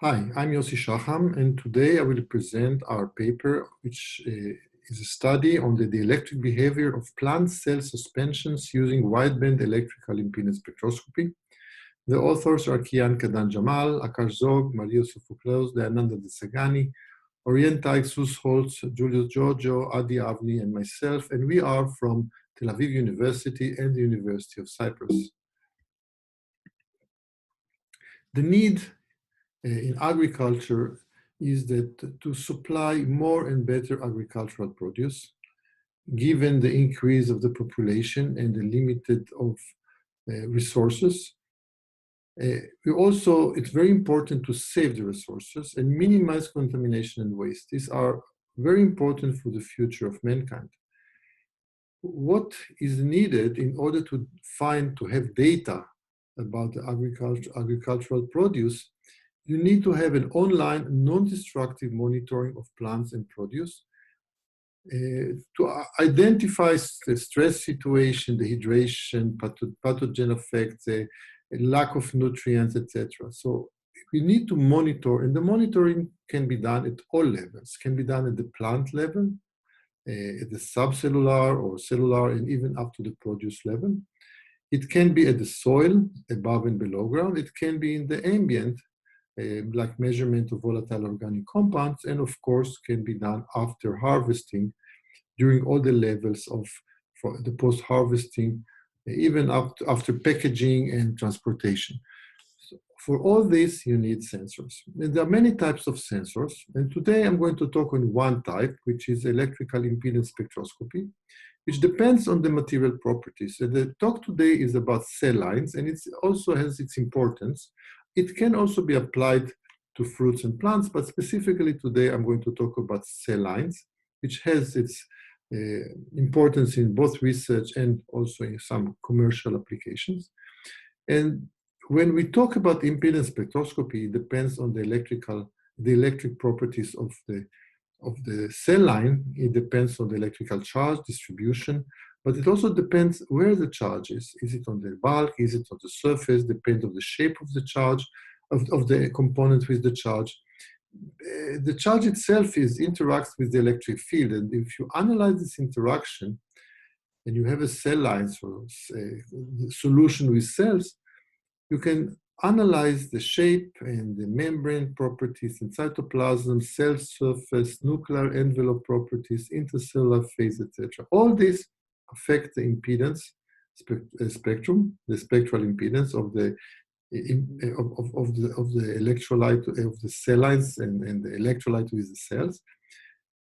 Hi, I'm Yosi Shacham, and today I will present our paper, which is a study on the dielectric behavior of plant cell suspensions using wideband electrical impedance spectroscopy. The authors are Kian, Kadan-Jamal, Aakash, Sophocleous, Dayananda, Desagani, Orian, Teig-Sussholz, Julius, Georgiou, Avni, and myself, and we are from Tel Aviv University and the University of Cyprus. The need in agriculture is that to supply more and better agricultural produce, given the increase of the population and the limited of resources. It's very important to save the resources and minimize contamination and waste. These are very important for the future of mankind. What is needed in order to have data about the agricultural produce, you need to have an online, non-destructive monitoring of plants and produce to identify the stress situation, the hydration, pathogen effects, lack of nutrients, etc. So we need to monitor, and the monitoring can be done at all levels. It can be done at the plant level, at the subcellular or cellular, and even up to the produce level. It can be at the soil, above and below ground. It can be in the ambient, like measurement of volatile organic compounds, and of course can be done after harvesting during all the levels of the post-harvesting, even after packaging and transportation. So for all this, you need sensors. And there are many types of sensors, and today I'm going to talk on one type, which is electrical impedance spectroscopy, which depends on the material properties. So the talk today is about cell lines, and it also has its importance. It can also be applied to fruits and plants, but specifically today I'm going to talk about cell lines, which has its importance in both research and also in some commercial applications. And when we talk about impedance spectroscopy, it depends on the electric properties of the cell line. It depends on the electrical charge distribution, but it also depends where the charge is. Is it on the bulk? Is it on the surface? Depends on the shape of the charge, of the component with the charge. The charge itself interacts with the electric field, and if you analyze this interaction, and you have a cell line, so a solution with cells, you can analyze the shape and the membrane properties in cytoplasm, cell surface, nuclear envelope properties, intercellular phase, etc. All these affect the impedance spectrum, the spectral impedance of the electrolyte, of the cell lines and the electrolyte with the cells.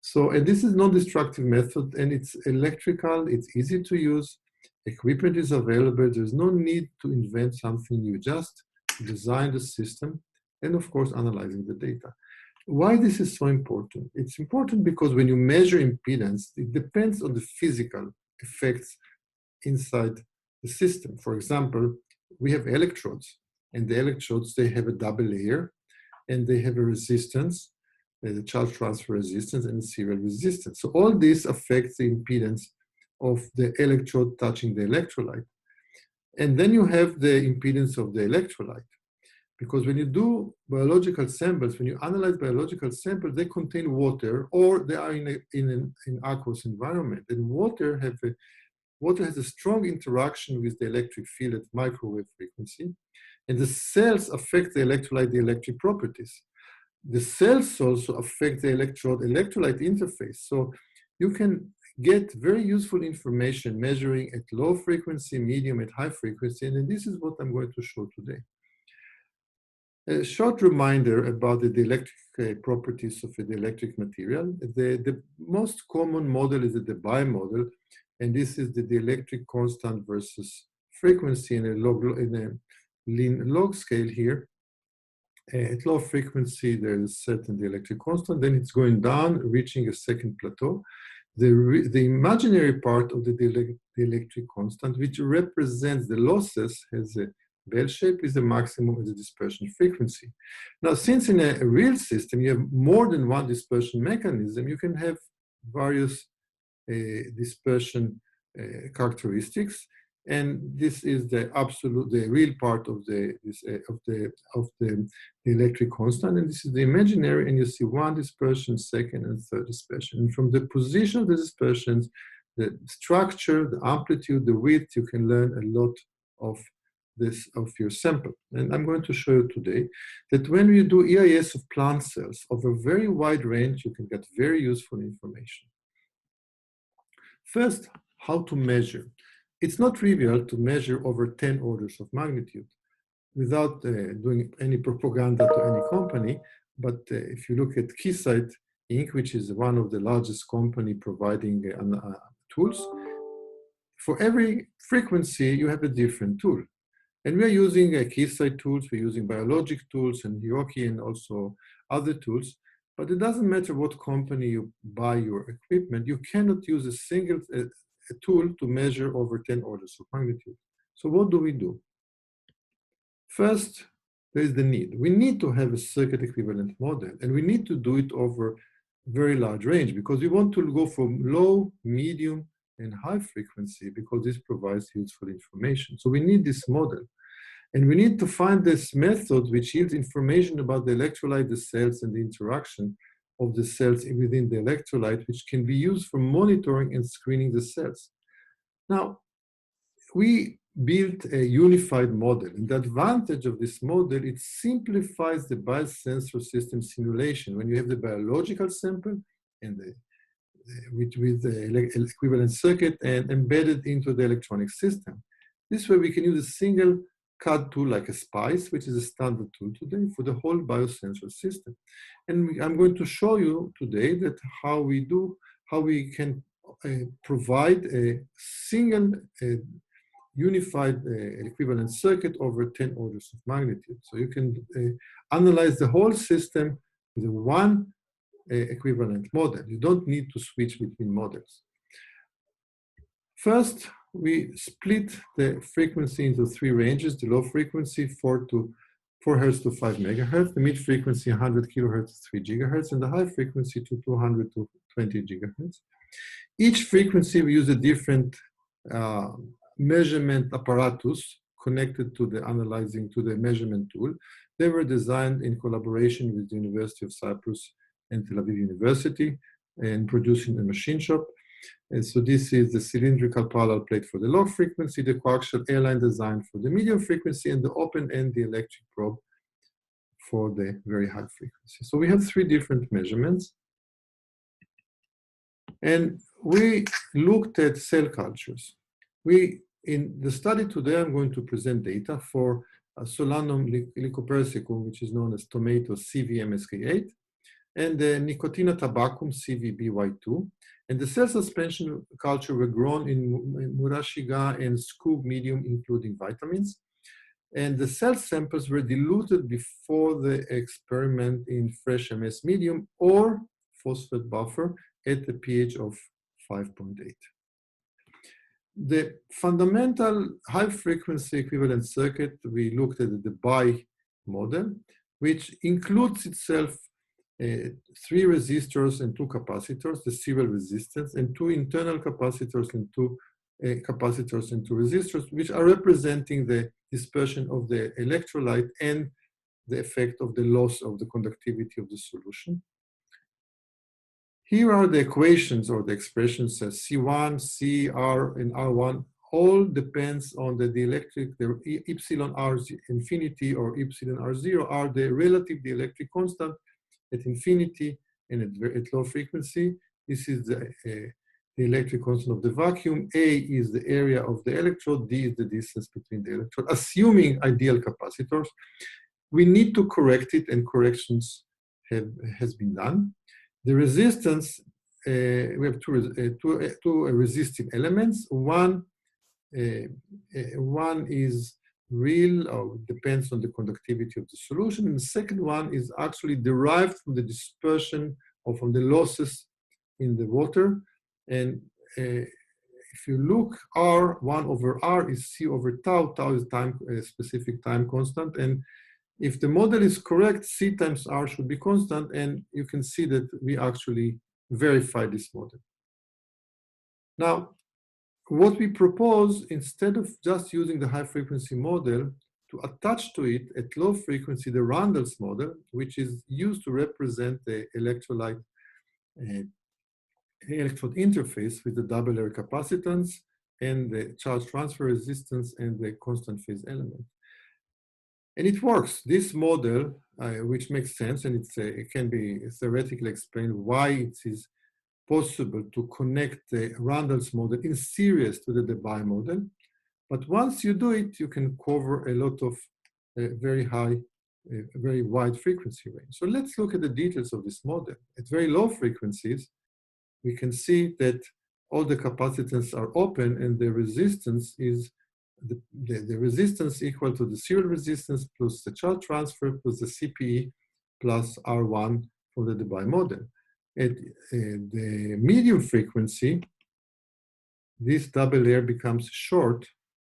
So, and this is non-destructive method, and it's electrical, it's easy to use, equipment is available, there's no need to invent something new, just design the system, and of course, analyzing the data. Why this is so important? It's important because when you measure impedance, it depends on the physical effects inside the system. For example, we have electrodes, and the electrodes, they have a double layer, and they have a resistance, the charge transfer resistance and serial resistance. So all this affects the impedance of the electrode touching the electrolyte. And then you have the impedance of the electrolyte. Because when you do biological samples, when you analyze biological samples, they contain water, or they are in an aqueous environment. And water has a strong interaction with the electric field at microwave frequency, and the cells affect the electrolyte, the electric properties. The cells also affect the electrolyte interface. So you can get very useful information measuring at low frequency, medium, and high frequency, and this is what I'm going to show today. A short reminder about the dielectric properties of the electric material. The most common model is the Debye model, and this is the dielectric constant versus frequency in a lean log scale here. At low frequency, there is a certain dielectric constant, then it's going down, reaching a second plateau. The imaginary part of the dielectric constant, which represents the losses, has a bell shape with the maximum of the dispersion frequency. Now, since in a real system, you have more than one dispersion mechanism, you can have various dispersion characteristics, And this is the absolute, the real part of the electric constant, and this is the imaginary, and you see one dispersion, second and third dispersion. And from the position of the dispersions, the structure, the amplitude, the width, you can learn a lot of this of your sample. And I'm going to show you today that when we do EIS of plant cells of a very wide range, you can get very useful information. First, how to measure. It's not trivial to measure over 10 orders of magnitude without doing any propaganda to any company. But if you look at Keysight Inc., which is one of the largest company providing tools, for every frequency, you have a different tool. And we're using Keysight tools, we're using biologic tools and Yosi and also other tools. But it doesn't matter what company you buy your equipment, you cannot use a single a tool to measure over 10 orders of magnitude. So what do? First, there is the need. We need to have a circuit equivalent model, and we need to do it over very large range because we want to go from low, medium, and high frequency because this provides useful information. So we need this model. And we need to find this method which yields information about the electrolyte, the cells, and the interaction of the cells within the electrolyte, which can be used for monitoring and screening the cells. Now, we built a unified model, and the advantage of this model, it simplifies the biosensor system simulation. When you have the biological sample and with the equivalent circuit and embedded into the electronic system. This way we can use a single CAD tool like a SPICE, which is a standard tool today for the whole biosensor system. And I'm going to show you today that how we can provide a single unified equivalent circuit over 10 orders of magnitude. So you can analyze the whole system with one equivalent model. You don't need to switch between models. First, we split the frequency into three ranges: the low frequency 4 Hertz to 5 megahertz, the mid frequency 100 kilohertz to 3 gigahertz, and the high frequency to 200 to 20 gigahertz. Each frequency we use a different measurement apparatus connected to the measurement tool. They were designed in collaboration with the University of Cyprus and Tel Aviv University and produced in a machine shop. And so this is the cylindrical parallel plate for the low frequency, the coaxial airline design for the medium frequency, and the open-end dielectric probe for the very high frequency. So we have three different measurements. And we looked at cell cultures. In the study today, I'm going to present data for Solanum lycopersicum, which is known as tomato CVMSK8, and the Nicotina tabacum CVBY2. And the cell suspension culture were grown in Murashige and Skoog medium, including vitamins. And the cell samples were diluted before the experiment in fresh MS medium or phosphate buffer at a pH of 5.8. The fundamental high-frequency equivalent circuit, we looked at the Debye model, which includes itself 3 resistors and 2 capacitors, the serial resistance, and 2 internal capacitors and 2 capacitors and 2 resistors, which are representing the dispersion of the electrolyte and the effect of the loss of the conductivity of the solution. Here are the equations or the expressions as C1, CR, and R1. All depends on the dielectric, the epsilon R infinity or epsilon R0 are the relative dielectric constant at infinity and at low frequency. This is the electric constant of the vacuum. A is the area of the electrode. D is the distance between the electrode, assuming ideal capacitors. We need to correct it, and corrections has been done. The resistance, we have two resistive elements. One is real, or depends on the conductivity of the solution, and the second one is actually derived from the dispersion or from the losses in the water. And if you look, R1 over R is C over tau. Tau is time, specific time constant, and if the model is correct, C times R should be constant, and you can see that we actually verify this model. Now, what we propose, instead of just using the high frequency model, to attach to it at low frequency the Randall's model, which is used to represent the electrolyte electrode interface with the double layer capacitance and the charge transfer resistance and the constant phase element. And it works. This model, which makes sense, and it can be theoretically explained why it is possible to connect the Randall's model in series to the Debye model. But once you do it, you can cover a lot of very high, very wide frequency range. So let's look at the details of this model. At very low frequencies, we can see that all the capacitance are open and the resistance is the resistance equal to the serial resistance plus the charge transfer plus the CPE plus R1 for the Debye model. At the medium frequency, this double layer becomes short.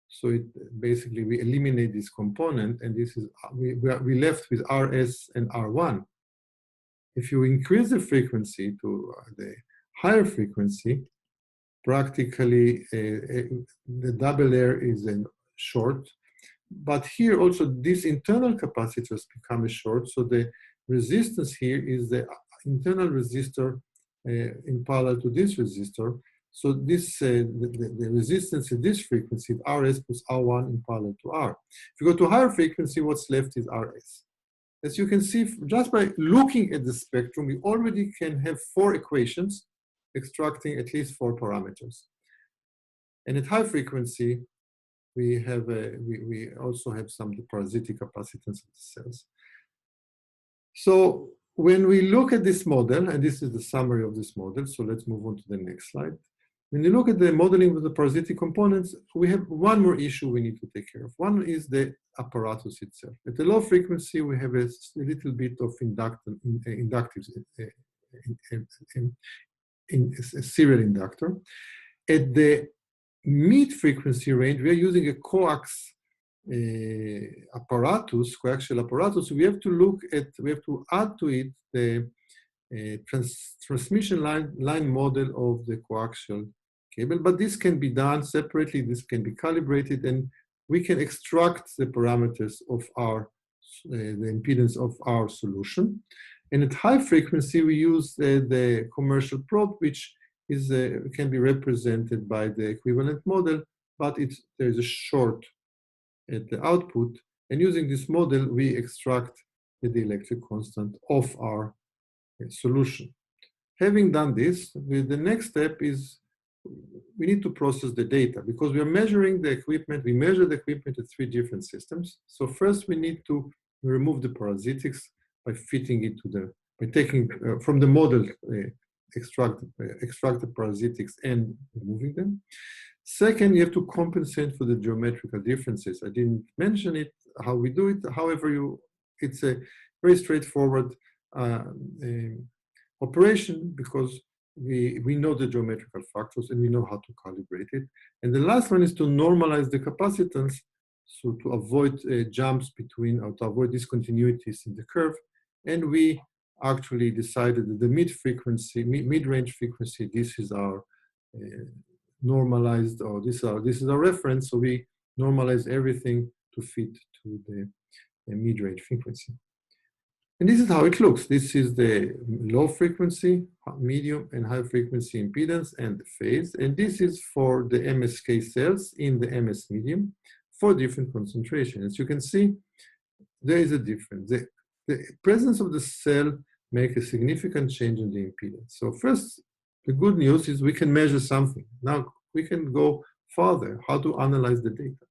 So it basically, we eliminate this component, and this is we left with RS and R1. If you increase the frequency to the higher frequency, practically the double layer is short. But here also these internal capacitors become short. So the resistance here is the internal resistor in parallel to this resistor. So this the resistance at this frequency is RS plus R1 in parallel to R. If you go to higher frequency, what's left is RS. As you can see, just by looking at the spectrum, we already can have 4 equations extracting at least 4 parameters. And at high frequency, we have we also have some parasitic capacitance of the cells. So when we look at this model, and this is the summary of this model, so let's move on to the next slide. When you look at the modeling with the parasitic components, we have one more issue we need to take care of. One is the apparatus itself. At the low frequency, we have a little bit of inductive a serial inductor. At the mid-frequency range, we are using a coax apparatus, coaxial apparatus. We have to add to it the transmission line model of the coaxial cable, but this can be done separately. This can be calibrated, and we can extract the parameters of the impedance of our solution. And at high frequency, we use the commercial probe, which is can be represented by the equivalent model, but there's a short at the output. And using this model, we extract the dielectric constant of our solution. Having done this, the next step is we need to process the data, because we are measuring the equipment. We measure the equipment at 3 different systems. So first, we need to remove the parasitics by fitting it to by taking from the model, extract the parasitics and removing them. Second, you have to compensate for the geometrical differences. I didn't mention it, how we do it. However, it's a very straightforward operation, because we know the geometrical factors and we know how to calibrate it. And the last one is to normalize the capacitance, so to avoid jumps between, or to avoid discontinuities in the curve. And we actually decided that the mid-range frequency, this is our normalized, or this is our reference. So we normalize everything to fit to the mid-range frequency. And this is how it looks. This is the low frequency, medium, and high frequency impedance and the phase. And this is for the MSK cells in the MS medium for different concentrations. As you can see, there is a difference. The presence of the cell makes a significant change in the impedance. So first, the good news is we can measure something. Now we can go further, how to analyze the data.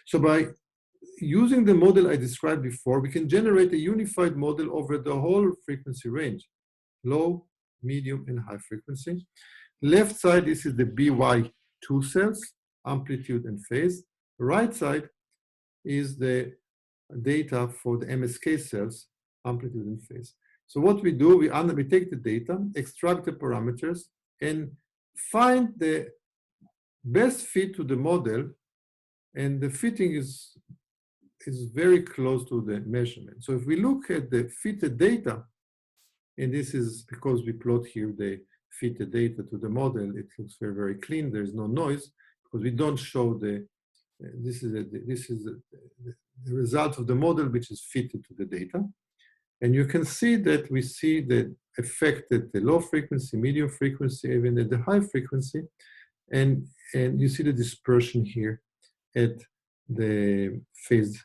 So by using the model I described before, we can generate a unified model over the whole frequency range, low, medium, and high frequency. Left side, this is the BY2 cells, amplitude and phase. Right side is the data for the MSK cells, amplitude and phase. So what we do, we take the data, extract the parameters, and find the best fit to the model, and the fitting is very close to the measurement. So if we look at the fitted data, and this is because we plot here the fitted data to the model, it looks very, very clean. There's no noise, because we don't show the, this is the result of the model which is fitted to the data. And you can see that we see the effect at the low frequency, medium frequency, even at the high frequency. And you see the dispersion here at the phase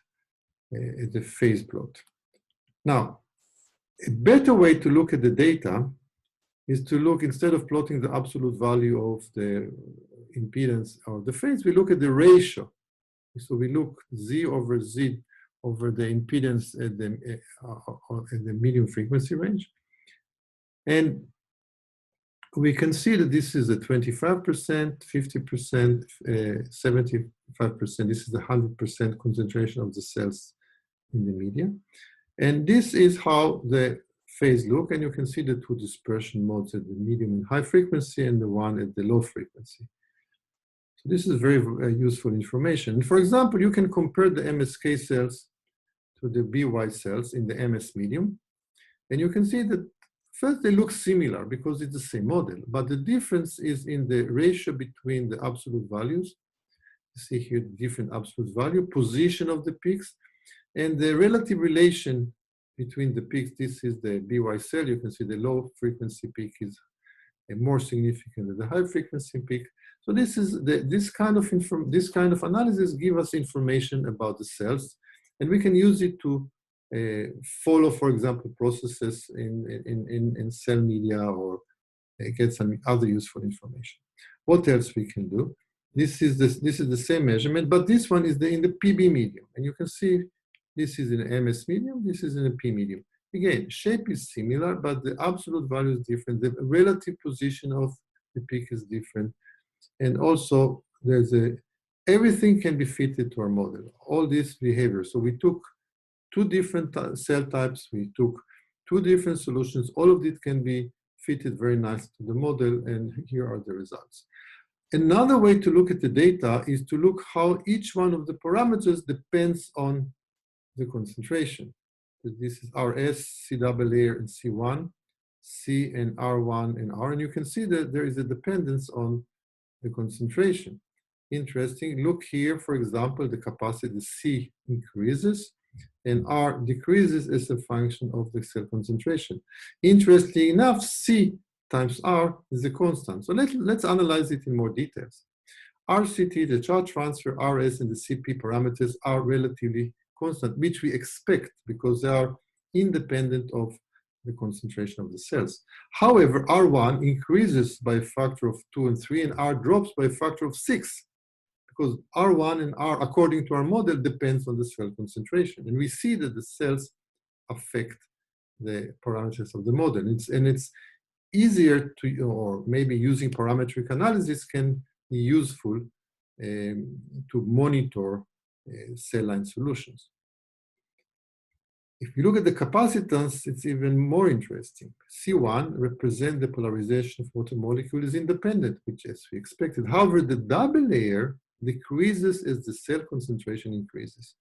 plot. Now, a better way to look at the data is to look, instead of plotting the absolute value of the impedance or the phase, we look at the ratio. So we look Z over Z over the impedance at the medium frequency range. And we can see that this is a 25%, 50%, 75%. This is the 100% concentration of the cells in the medium. And this is how the phase look. And you can see the two dispersion modes at the medium and high frequency and the one at the low frequency. So this is very useful information. For example, you can compare the MSK cells to the BY cells in the MS medium. And you can see that first they look similar because it's the same model, but the difference is in the ratio between the absolute values. You see here the different absolute value, position of the peaks, and the relative relation between the peaks. This is the BY cell. You can see the low frequency peak is more significant than the high frequency peak. So this is this kind of analysis give us information about the cells, and we can use it to follow, for example, processes in cell media or get some other useful information. What else we can do? This is the same measurement, but this one is in the PB medium, and you can see this is in MS medium, this is in a P medium. Again, shape is similar, but the absolute value is different. The relative position of the peak is different. And also, everything can be fitted to our model, all this behavior. So we took two different cell types, we took two different solutions. All of it can be fitted very nicely to the model, and here are the results. Another way to look at the data is to look how each one of the parameters depends on the concentration. So this is RS, C double layer, and C1, C and R1 and R, and you can see that there is a dependence on the concentration. Interesting, look here, for example, the capacity C increases and R decreases as a function of the cell concentration. Interestingly enough, C times R is a constant. So let's analyze it in more details. RCT, the charge transfer, RS, and the CP parameters are relatively constant, which we expect because they are independent of the concentration of the cells. However, R1 increases by a factor of 2 and 3, and R drops by a factor of 6, because R1 and R, according to our model, depends on the cell concentration. And we see that the cells affect the parameters of the model. And it's easier to, or maybe using parametric analysis can be useful to monitor cell line solutions. If you look at the capacitance, it's even more interesting. C1 represents the polarization of water molecule is independent, which as we expected. However, the double layer decreases as the cell concentration increases.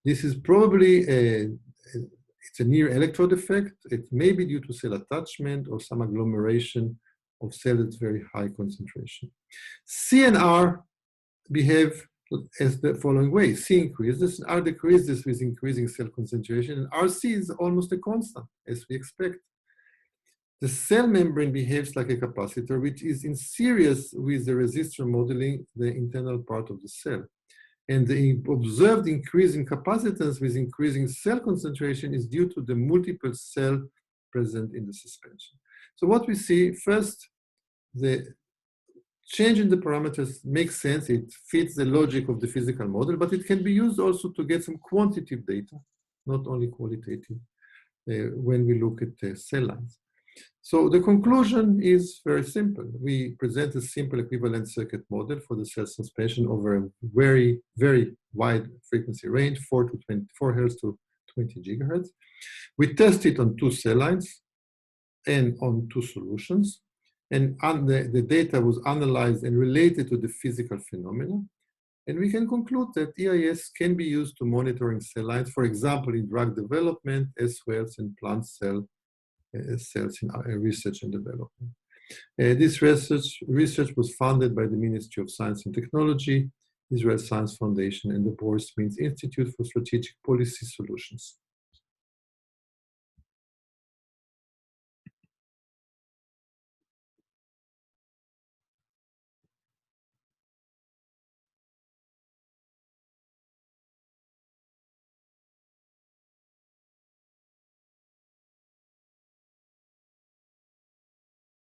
This is probably it's a near electrode effect. It may be due to cell attachment or some agglomeration of cells at very high concentration. C and R behave as the following way. C increases, R decreases with increasing cell concentration, and RC is almost a constant, as we expect. The cell membrane behaves like a capacitor, which is in series with the resistor modeling the internal part of the cell. And the observed increase in capacitance with increasing cell concentration is due to the multiple cell present in the suspension. So what we see, first, the change in the parameters makes sense. It fits the logic of the physical model, but it can be used also to get some quantitative data, not only qualitative, when we look at cell lines. So the conclusion is very simple. We present a simple equivalent circuit model for the cell suspension over a very, very wide frequency range, 4 Hz to 20 gigahertz. We test it on 2 cell lines and on 2 solutions. And the data was analyzed and related to the physical phenomena. And we can conclude that EIS can be used to monitoring cell lines, for example, in drug development, as well as in plant cells in research and development. This research was funded by the Ministry of Science and Technology, Israel Science Foundation, and the Boris Means Institute for Strategic Policy Solutions.